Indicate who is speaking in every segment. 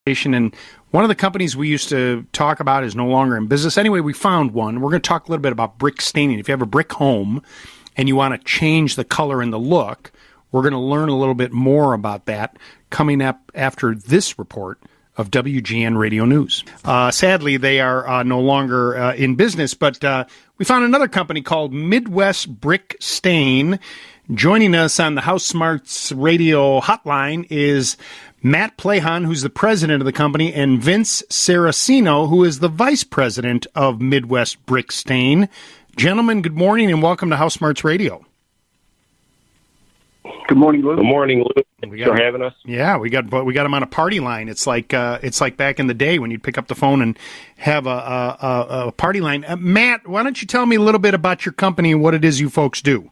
Speaker 1: And one of the companies we used to talk about is no longer in business. Anyway, we found one. We're going to talk a little bit about brick staining. If you have a brick home and you want to change the color and the look, we're going to learn a little bit more about that coming up after this report of WGN Radio News. Sadly, they are no longer in business, but we found another company called Midwest Brick Stain. Joining us on the House Smarts Radio hotline is Matt Plahan, who's the president of the company, and Vince Saracino, who is the vice president of Midwest Brick Stain. Gentlemen, good morning and welcome to House Smarts Radio.
Speaker 2: Good morning, Lou.
Speaker 3: Good morning, Lou. Thanks for having us.
Speaker 1: Yeah, we got them on a party line. It's like back in the day when you'd pick up the phone and have a party line. Matt, why don't you tell me a little bit about your company and what it is you folks do?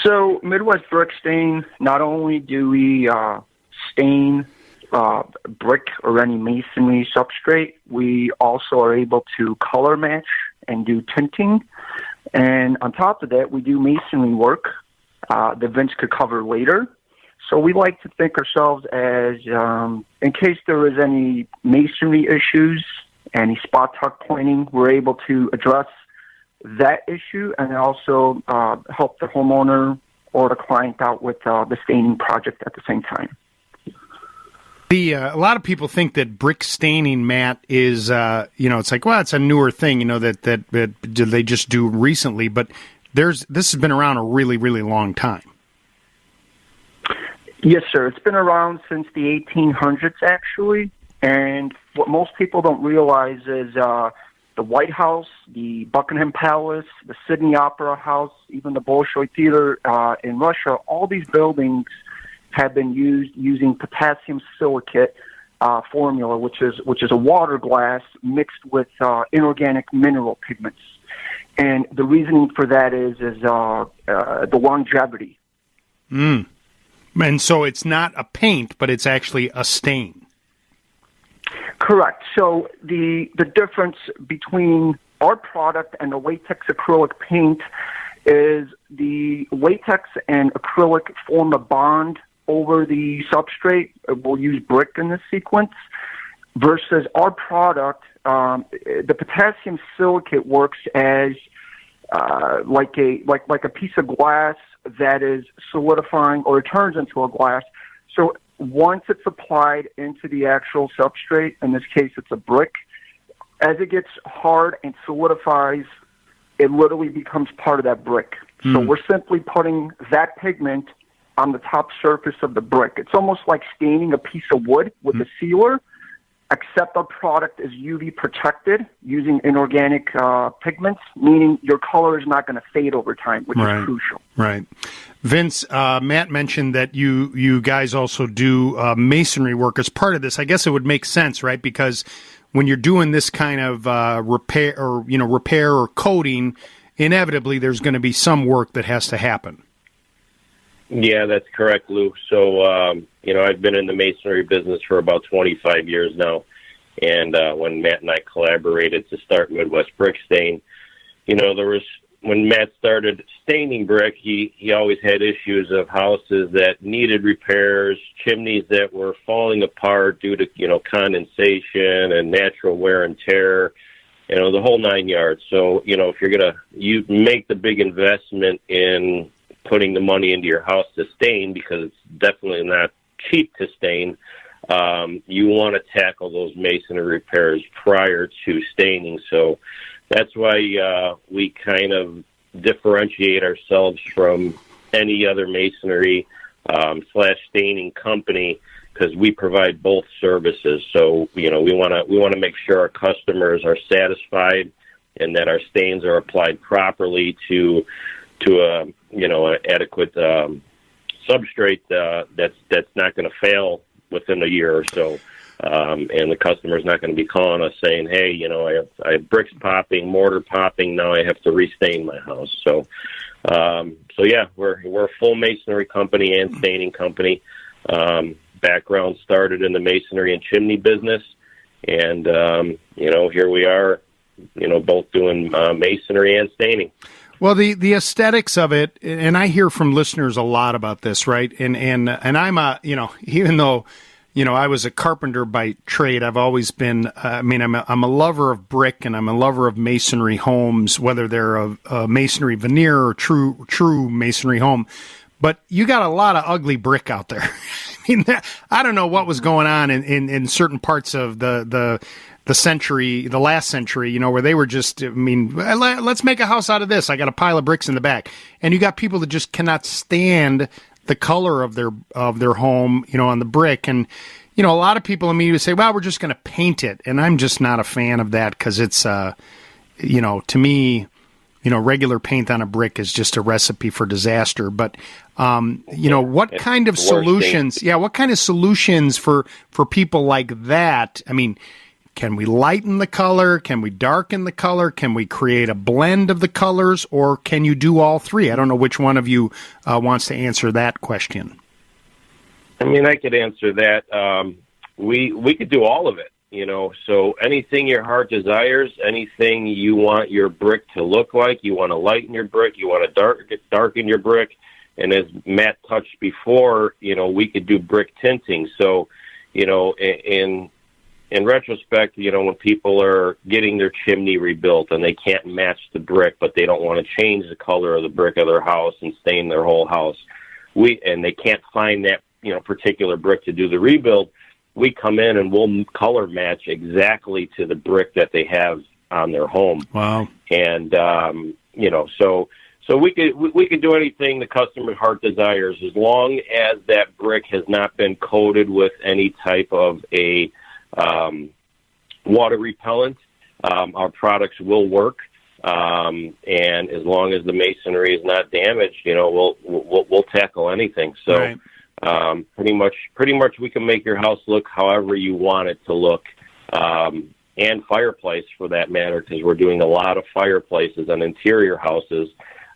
Speaker 2: So, Midwest Brick Stain, not only do we stain brick or any masonry substrate, we also are able to color match and do tinting. And on top of that, we do masonry work that Vince could cover later. So we like to think ourselves as, in case there is any masonry issues, any spot tuck pointing, we're able to address that issue and also help the homeowner or the client out with the staining project at the same time.
Speaker 1: A lot of people think that brick staining, Matt, is it's like, well, it's a newer thing, that they just do recently, but this has been around a really, really long time.
Speaker 2: Yes, sir. It's been around since the 1800s, actually, and what most people don't realize is the White House, the Buckingham Palace, the Sydney Opera House, even the Bolshoi Theater in Russia, all these buildings have been used using potassium silicate formula, which is a water glass mixed with inorganic mineral pigments. And the reasoning for that is the longevity.
Speaker 1: Mm. And so it's not a paint, but it's actually a stain.
Speaker 2: Correct. So the difference between our product and the latex acrylic paint is the latex and acrylic form a bond over the substrate. We'll use brick in this sequence. Versus our product, the potassium silicate works as like a piece of glass that is solidifying, or it turns into a glass. So once it's applied into the actual substrate, in this case it's a brick, as it gets hard and solidifies, it literally becomes part of that brick. Mm. So we're simply putting that pigment on the top surface of the brick. It's almost like staining a piece of wood with a sealer, except our product is UV protected using inorganic pigments, meaning your color is not going to fade over time, which is crucial.
Speaker 1: Right. Vince, Matt mentioned that you guys also do masonry work as part of this. I guess it would make sense, right? Because when you're doing this kind of repair or coating, inevitably there's going to be some work that has to happen.
Speaker 3: Yeah, that's correct, Lou. So, I've been in the masonry business for about 25 years now. And when Matt and I collaborated to start Midwest Brick Stain, when Matt started staining brick, he always had issues of houses that needed repairs, chimneys that were falling apart due to, condensation and natural wear and tear, the whole 9 yards. So, if you're going to make the big investment in putting the money into your house to stain, because it's definitely not cheap to stain, you want to tackle those masonry repairs prior to staining. So that's why we kind of differentiate ourselves from any other masonry / staining company, because we provide both services. So we want to make sure our customers are satisfied and that our stains are applied properly to an adequate substrate that's not going to fail within a year or so. And the customer's not going to be calling us saying, hey, I have bricks popping, mortar popping, now I have to restain my house. So yeah, we're a full masonry company and staining company. Background started in the masonry and chimney business. And, here we are, both doing masonry and staining.
Speaker 1: Well, the aesthetics of it, and I hear from listeners a lot about this, right? And I'm even though I was a carpenter by trade. I've always been, I'm a lover of brick, and I'm a lover of masonry homes, whether they're a masonry veneer or true masonry home. But you got a lot of ugly brick out there. I don't know what was going on in certain parts of the century, the last century, where they were just, let's make a house out of this. I got a pile of bricks in the back. And you got people that just cannot stand the color of their home, on the brick. And, a lot of people immediately say, well, we're just going to paint it. And I'm just not a fan of that because it's, to me, regular paint on a brick is just a recipe for disaster. But, what kind of solutions, what kind of solutions for people like that? Can we lighten the color? Can we darken the color? Can we create a blend of the colors? Or can you do all three? I don't know which one of you wants to answer that question.
Speaker 3: I could answer that. We could do all of it, so anything your heart desires, anything you want your brick to look like, you want to lighten your brick, you want to darken your brick. And as Matt touched before, we could do brick tinting. So, in retrospect, when people are getting their chimney rebuilt and they can't match the brick, but they don't want to change the color of the brick of their house and stain their whole house, and they can't find that, particular brick to do the rebuild, we come in and we'll color match exactly to the brick that they have on their home.
Speaker 1: Wow.
Speaker 3: And, so we could do anything the customer's heart desires as long as that brick has not been coated with any type of a water repellent. Our products will work, and as long as the masonry is not damaged, we'll tackle anything. So,
Speaker 1: right.
Speaker 3: Pretty much, we can make your house look however you want it to look, and fireplace for that matter, because we're doing a lot of fireplaces on interior houses,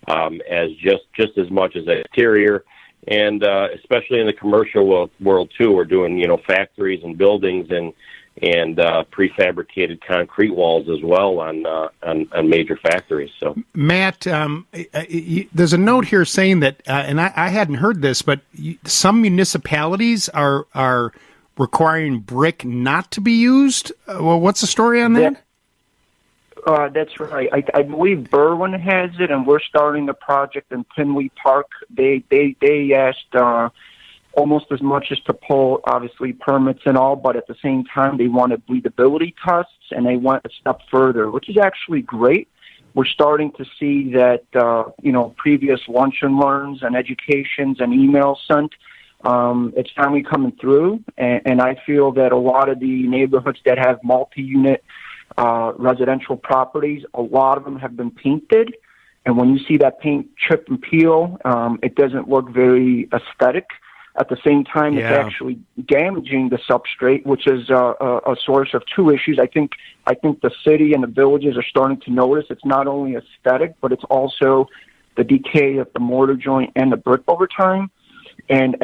Speaker 3: as just as much as exterior. And especially in the commercial world too, we're doing factories and buildings and prefabricated concrete walls as well on major factories. So
Speaker 1: Matt, there's a note here saying that, and I hadn't heard this, but some municipalities are requiring brick not to be used. Well, what's the story on that?
Speaker 2: That's right. I believe Berwyn has it, and we're starting the project in Tinley Park. They asked almost as much as to pull, obviously, permits and all, but at the same time, they wanted breathability tests, and they went a step further, which is actually great. We're starting to see that, previous lunch and learns and educations and emails sent, it's finally coming through, and I feel that a lot of the neighborhoods that have multi-unit residential properties, a lot of them have been painted, and when you see that paint chip and peel, it doesn't look very aesthetic. At the same time, It's actually damaging the substrate, which is a source of two issues. I think the city and the villages are starting to notice it's not only aesthetic, but it's also the decay of the mortar joint and the brick over time, and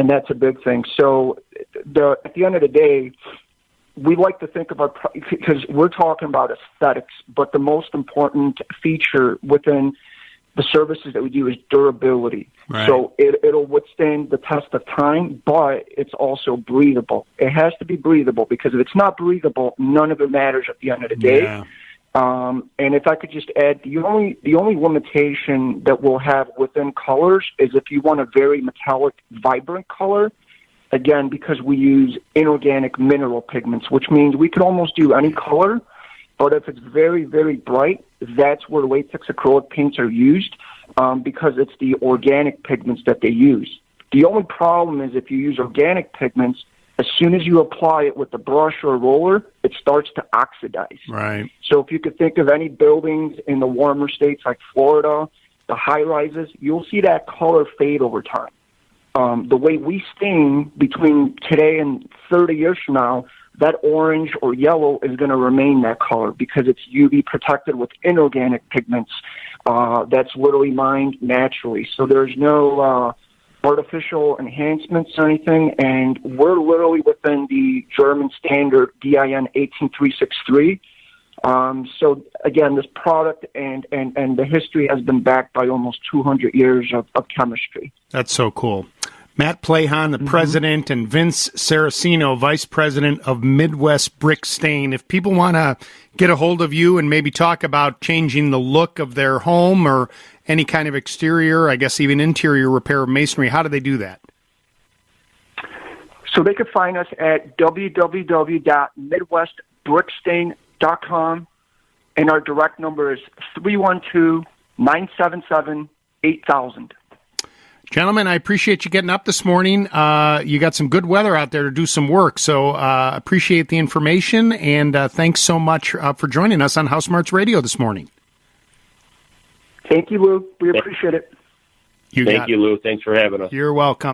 Speaker 2: that's a big thing. So at the end of the day, we like to think of because we're talking about aesthetics, but the most important feature within the services that we do is durability.
Speaker 1: Right.
Speaker 2: So it'll withstand the test of time, but it's also breathable. It has to be breathable, because if it's not breathable, none of it matters at the end of the day.
Speaker 1: Yeah.
Speaker 2: And if I could just add, the only limitation that we'll have within colors is if you want a very metallic, vibrant color. Again, because we use inorganic mineral pigments, which means we can almost do any color. But if it's very, very bright, that's where latex acrylic paints are used, because it's the organic pigments that they use. The only problem is if you use organic pigments, as soon as you apply it with a brush or a roller, it starts to oxidize.
Speaker 1: Right.
Speaker 2: So if you could think of any buildings in the warmer states like Florida, the high-rises, you'll see that color fade over time. The way we stain between today and 30 years from now, that orange or yellow is going to remain that color because it's UV protected with inorganic pigments that's literally mined naturally. So there's no artificial enhancements or anything, and we're literally within the German standard DIN 18363. So again, this product and the history has been backed by almost 200 years of chemistry.
Speaker 1: That's so cool. Matt Plahan, the president, and Vince Saraceno, vice president of Midwest Brick Stain. If people want to get a hold of you and maybe talk about changing the look of their home or any kind of exterior, I guess even interior repair of masonry, how do they do that?
Speaker 2: So they can find us at www.midwestbrickstain.com, and our direct number is 312-977-8000.
Speaker 1: Gentlemen, I appreciate you getting up this morning. You got some good weather out there to do some work, so appreciate the information, and thanks so much for joining us on House Smarts Radio this morning.
Speaker 2: Thank you, Lou. We appreciate it.
Speaker 3: Thank you, Lou. Thanks for having us.
Speaker 1: You're welcome.